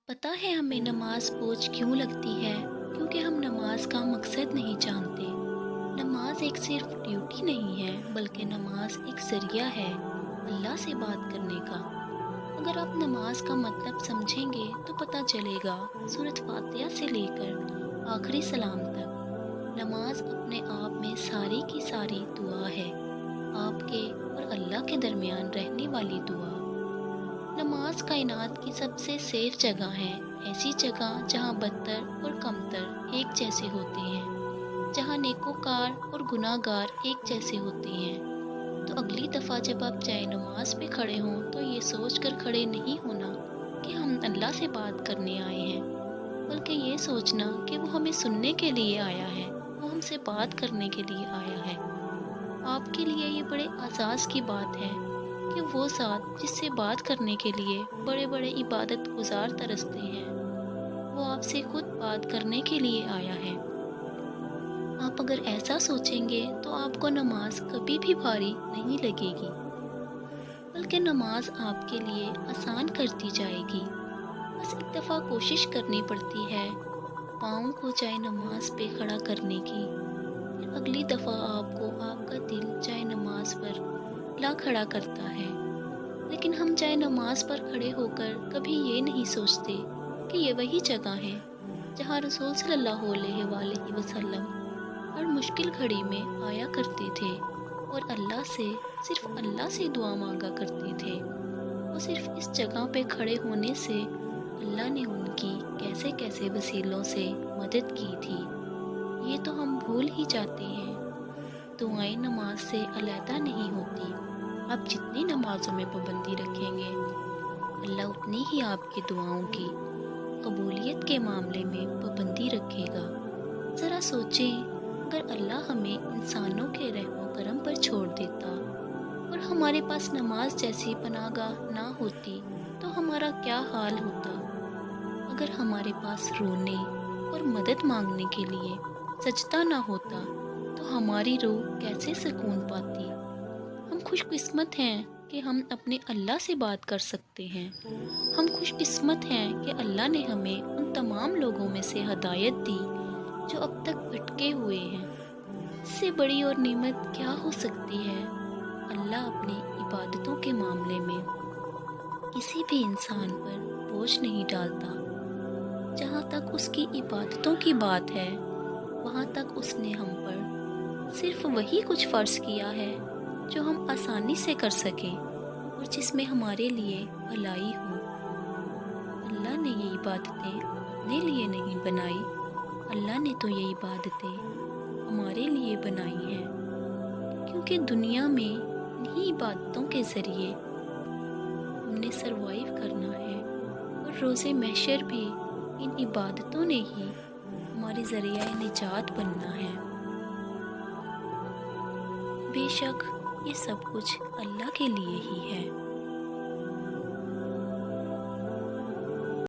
پتہ ہے ہمیں نماز بوجھ کیوں لگتی ہے؟ کیونکہ ہم نماز کا مقصد نہیں جانتے۔ نماز ایک صرف ڈیوٹی نہیں ہے بلکہ نماز ایک ذریعہ ہے اللہ سے بات کرنے کا۔ اگر آپ نماز کا مطلب سمجھیں گے تو پتہ چلے گا سورۃ فاتحہ سے لے کر آخری سلام تک نماز اپنے آپ میں ساری کی ساری دعا ہے، آپ کے اور اللہ کے درمیان رہنے والی دعا۔ نماز کائنات کی سب سے سیف جگہ ہے، ایسی جگہ جہاں بدتر اور کمتر ایک جیسے ہوتے ہیں، جہاں نیکوکار اور گناہ گار ایک جیسے ہوتے ہیں۔ تو اگلی دفعہ جب آپ جائے نماز پہ کھڑے ہوں تو یہ سوچ کر کھڑے نہیں ہونا کہ ہم اللہ سے بات کرنے آئے ہیں، بلکہ یہ سوچنا کہ وہ ہمیں سننے کے لیے آیا ہے، وہ ہم سے بات کرنے کے لیے آیا ہے۔ آپ کے لیے یہ بڑے اعزاز کی بات ہے کہ وہ ذات جس سے بات کرنے کے لیے بڑے بڑے عبادت گزار ترستے ہیں، وہ آپ سے خود بات کرنے کے لیے آیا ہے۔ آپ اگر ایسا سوچیں گے تو آپ کو نماز کبھی بھی بھاری نہیں لگے گی، بلکہ نماز آپ کے لیے آسان کرتی جائے گی۔ بس ایک دفعہ کوشش کرنی پڑتی ہے پاؤں کو چاہے نماز پہ کھڑا کرنے کی، پھر اگلی دفعہ آپ کو آپ کا دل چاہے نماز پر لا کھڑا کرتا ہے۔ لیکن ہم چاہے نماز پر کھڑے ہو کر کبھی یہ نہیں سوچتے کہ یہ وہی جگہ ہے جہاں رسول صلی اللہ علیہ وآلہ وسلم ہر مشکل گھڑی میں آیا کرتے تھے اور صرف اللہ سے دعا مانگا کرتے تھے۔ وہ صرف اس جگہ پہ کھڑے ہونے سے اللہ نے ان کی کیسے کیسے وسیلوں سے مدد کی تھی، یہ تو ہم بھول ہی جاتے ہیں۔ دعائیں نماز سے علیحدہ نہیں ہوتی۔ آپ جتنی نمازوں میں پابندی رکھیں گے، اللہ اتنی ہی آپ کی دعاؤں کی قبولیت کے معاملے میں پابندی رکھے گا۔ ذرا سوچیں، اگر اللہ ہمیں انسانوں کے رحم و کرم پر چھوڑ دیتا اور ہمارے پاس نماز جیسی پناہ گاہ نہ ہوتی تو ہمارا کیا حال ہوتا؟ اگر ہمارے پاس رونے اور مدد مانگنے کے لیے سجدہ نہ ہوتا تو ہماری روح کیسے سکون پاتی؟ ہم خوش قسمت ہیں کہ ہم اپنے اللہ سے بات کر سکتے ہیں۔ ہم خوش قسمت ہیں کہ اللہ نے ہمیں ان تمام لوگوں میں سے ہدایت دی جو اب تک بھٹکے ہوئے ہیں۔ اس سے بڑی اور نعمت کیا ہو سکتی ہے؟ اللہ اپنی عبادتوں کے معاملے میں کسی بھی انسان پر بوجھ نہیں ڈالتا۔ جہاں تک اس کی عبادتوں کی بات ہے، وہاں تک اس نے ہم پر صرف وہی کچھ فرض کیا ہے جو ہم آسانی سے کر سکیں اور جس میں ہمارے لیے بھلائی ہو۔ اللہ نے یہ عبادتیں اپنے لیے نہیں بنائی، اللہ نے تو یہ عبادتیں ہمارے لیے بنائی ہیں، کیونکہ دنیا میں انہی عبادتوں کے ذریعے ہم نے سروائیو کرنا ہے، اور روز محشر بھی ان عبادتوں نے ہی ہماری ذریعہ نجات بننا ہے۔ بے شک یہ سب کچھ اللہ کے لیے ہی ہے۔